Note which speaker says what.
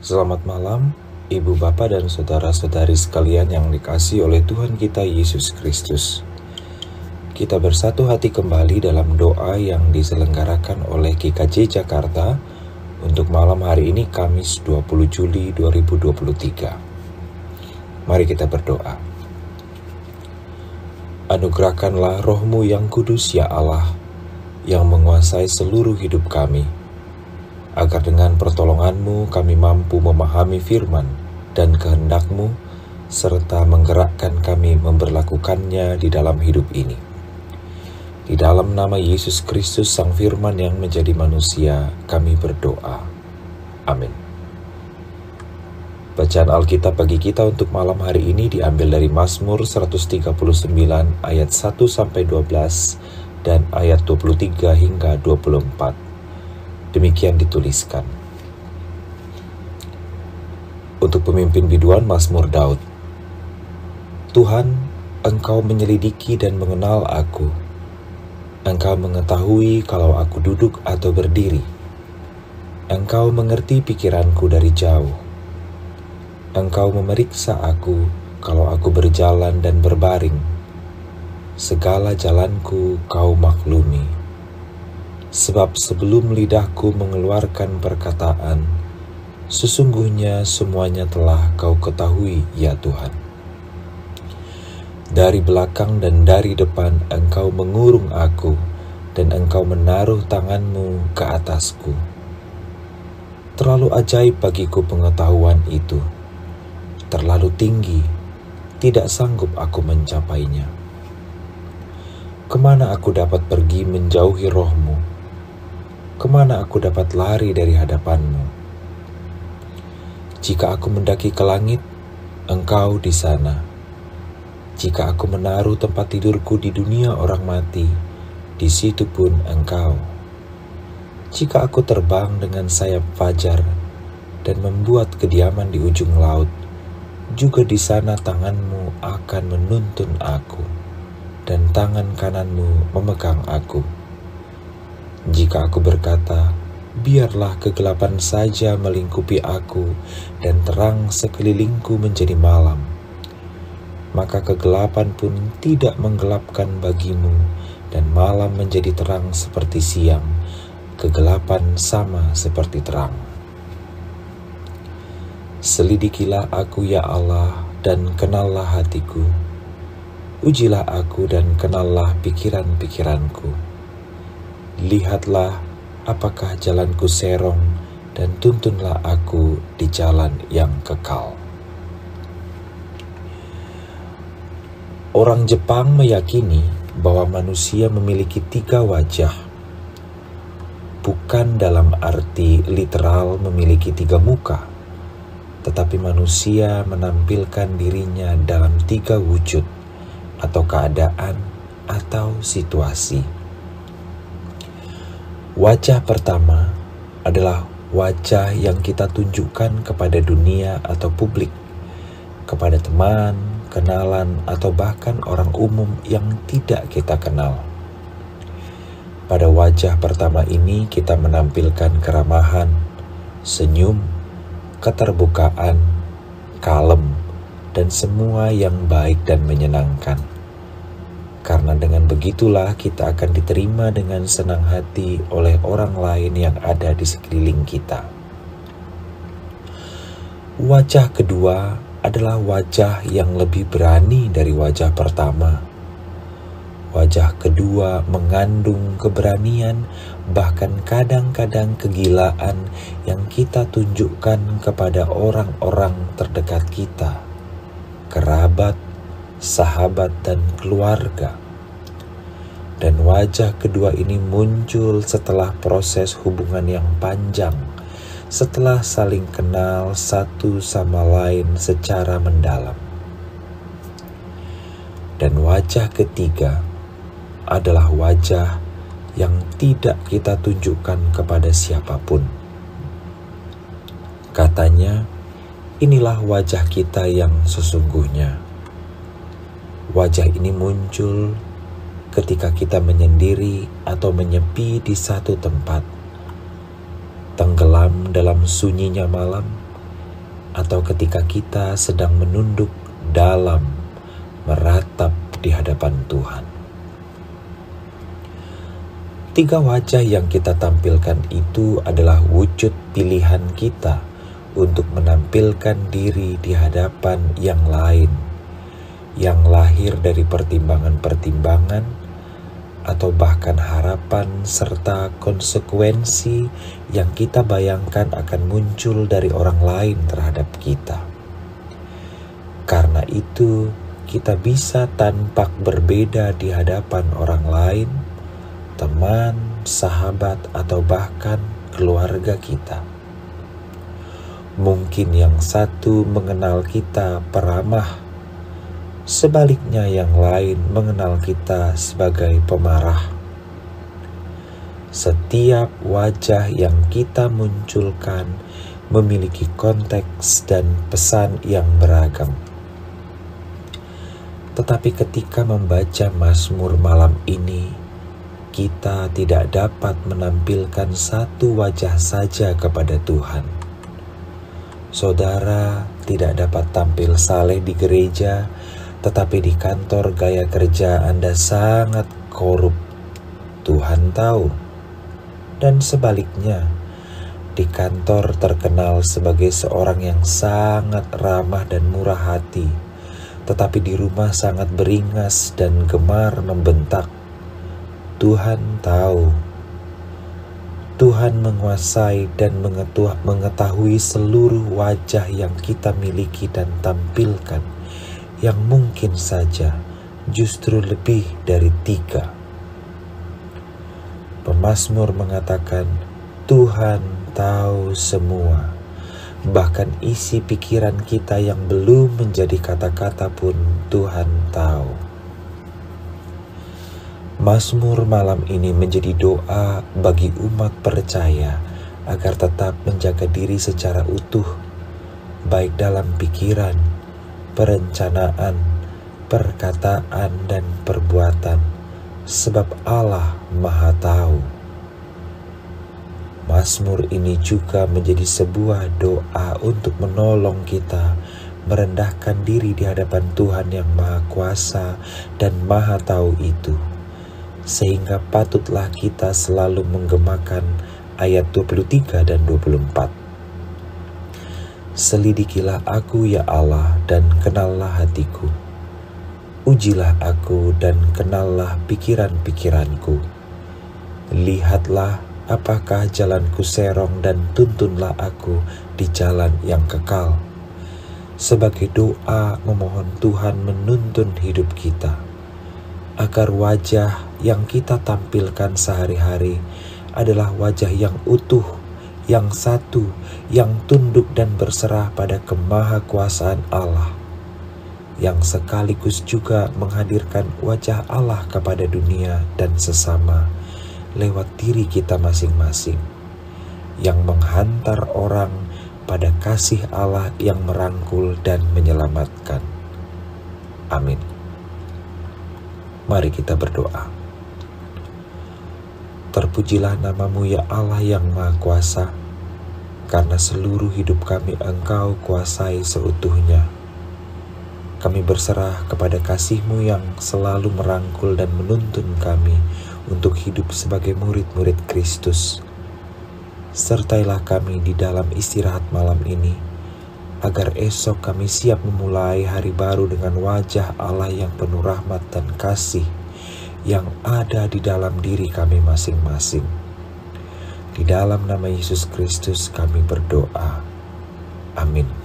Speaker 1: Selamat malam, Ibu Bapak dan Saudara-saudari sekalian yang dikasihi oleh Tuhan kita Yesus Kristus. Kita bersatu hati kembali dalam doa yang diselenggarakan oleh GKJ Jakarta untuk malam hari ini Kamis 20 Juli 2023. Mari kita berdoa. Anugerahkanlah roh-Mu yang kudus ya Allah, yang menguasai seluruh hidup kami, agar dengan pertolongan-Mu kami mampu memahami firman dan kehendak-Mu, serta menggerakkan kami memberlakukannya di dalam hidup ini. Di dalam nama Yesus Kristus Sang Firman yang menjadi manusia, kami berdoa. Amin. Bacaan Alkitab bagi kita untuk malam hari ini diambil dari Mazmur 139 ayat 1-12 dan ayat 23 hingga 24. Demikian dituliskan. Untuk pemimpin biduan Mazmur Daud. Tuhan, Engkau menyelidiki dan mengenal aku. Engkau mengetahui kalau aku duduk atau berdiri. Engkau mengerti pikiranku dari jauh. Engkau memeriksa aku kalau aku berjalan dan berbaring. Segala jalanku Kau maklumi. Sebab sebelum lidahku mengeluarkan perkataan, sesungguhnya semuanya telah Kau ketahui, ya Tuhan. Dari belakang dan dari depan Engkau mengurung aku, dan Engkau menaruh tangan-Mu ke atasku. Terlalu ajaib bagiku pengetahuan itu. Terlalu tinggi, tidak sanggup aku mencapainya. Kemana aku dapat pergi menjauhi roh-Mu? Kemana aku dapat lari dari hadapan-Mu? Jika aku mendaki ke langit, Engkau di sana. Jika aku menaruh tempat tidurku di dunia orang mati, di situ pun Engkau. Jika aku terbang dengan sayap fajar dan membuat kediaman di ujung laut, juga di sana tangan-Mu akan menuntun aku, dan tangan kanan-Mu memegang aku. Jika aku berkata, biarlah kegelapan saja melingkupi aku dan terang sekelilingku menjadi malam, maka kegelapan pun tidak menggelapkan bagimu dan malam menjadi terang seperti siang, kegelapan sama seperti terang. Selidikilah aku ya Allah dan kenallah hatiku. Ujilah aku dan kenallah pikiran-pikiranku. Lihatlah apakah jalanku serong dan tuntunlah aku di jalan yang kekal. Orang Jepang meyakini bahwa manusia memiliki 3 wajah. Bukan dalam arti literal memiliki 3 muka, tetapi manusia menampilkan dirinya dalam 3 wujud atau keadaan atau situasi. Wajah pertama adalah wajah yang kita tunjukkan kepada dunia atau publik, kepada teman, kenalan, atau bahkan orang umum yang tidak kita kenal. Pada wajah pertama ini kita menampilkan keramahan, senyum, keterbukaan, kalem, dan semua yang baik dan menyenangkan. Karena dengan begitulah kita akan diterima dengan senang hati oleh orang lain yang ada di sekeliling kita. Wajah kedua adalah wajah yang lebih berani dari wajah pertama. Wajah kedua mengandung keberanian, bahkan kadang-kadang kegilaan yang kita tunjukkan kepada orang-orang terdekat kita, kerabat, sahabat, dan keluarga. Dan wajah kedua ini muncul setelah proses hubungan yang panjang, setelah saling kenal satu sama lain secara mendalam. Dan wajah ketiga adalah wajah yang tidak kita tunjukkan kepada siapapun. Katanya, inilah wajah kita yang sesungguhnya. Wajah ini muncul ketika kita menyendiri atau menyepi di satu tempat, tenggelam dalam sunyinya malam, atau ketika kita sedang menunduk dalam meratap di hadapan Tuhan. 3 wajah yang kita tampilkan itu adalah wujud pilihan kita untuk menampilkan diri di hadapan yang lain, yang lahir dari pertimbangan-pertimbangan atau bahkan harapan serta konsekuensi yang kita bayangkan akan muncul dari orang lain terhadap kita. Karena itu, kita bisa tampak berbeda di hadapan orang lain, teman, sahabat, atau bahkan keluarga kita. Mungkin yang satu mengenal kita peramah, sebaliknya yang lain mengenal kita sebagai pemarah. Setiap wajah yang kita munculkan memiliki konteks dan pesan yang beragam. Tetapi ketika membaca Mazmur malam ini, kita tidak dapat menampilkan satu wajah saja kepada Tuhan. Saudara tidak dapat tampil saleh di gereja, tetapi di kantor gaya kerja Anda sangat korup. Tuhan tahu. Dan sebaliknya, di kantor terkenal sebagai seorang yang sangat ramah dan murah hati, tetapi di rumah sangat beringas dan gemar membentak. Tuhan tahu. Tuhan menguasai dan mengetahui seluruh wajah yang kita miliki dan tampilkan, yang mungkin saja justru lebih dari 3. Pemazmur mengatakan, Tuhan tahu semua, bahkan isi pikiran kita yang belum menjadi kata-kata pun Tuhan tahu. Mazmur malam ini menjadi doa bagi umat percaya agar tetap menjaga diri secara utuh, baik dalam pikiran, perencanaan, perkataan, dan perbuatan, sebab Allah Maha Tahu. Mazmur ini juga menjadi sebuah doa untuk menolong kita merendahkan diri di hadapan Tuhan yang Maha Kuasa dan Maha Tahu itu, sehingga patutlah kita selalu menggemakan ayat 23 dan 24. Selidikilah aku ya Allah dan kenallah hatiku. Ujilah aku dan kenallah pikiran-pikiranku. Lihatlah apakah jalanku serong dan tuntunlah aku di jalan yang kekal. Sebagai doa memohon Tuhan menuntun hidup kita, agar wajah yang kita tampilkan sehari-hari adalah wajah yang utuh, yang satu, yang tunduk dan berserah pada kemahakuasaan Allah, yang sekaligus juga menghadirkan wajah Allah kepada dunia dan sesama lewat diri kita masing-masing, yang menghantar orang pada kasih Allah yang merangkul dan menyelamatkan. Amin. Mari kita berdoa. Terpujilah namamu ya Allah yang Maha Kuasa, karena seluruh hidup kami Engkau kuasai seutuhnya. Kami berserah kepada kasih-Mu yang selalu merangkul dan menuntun kami untuk hidup sebagai murid-murid Kristus. Sertailah kami di dalam istirahat malam ini, agar esok kami siap memulai hari baru dengan wajah Allah yang penuh rahmat dan kasih yang ada di dalam diri kami masing-masing. Di dalam nama Yesus Kristus kami berdoa. Amin.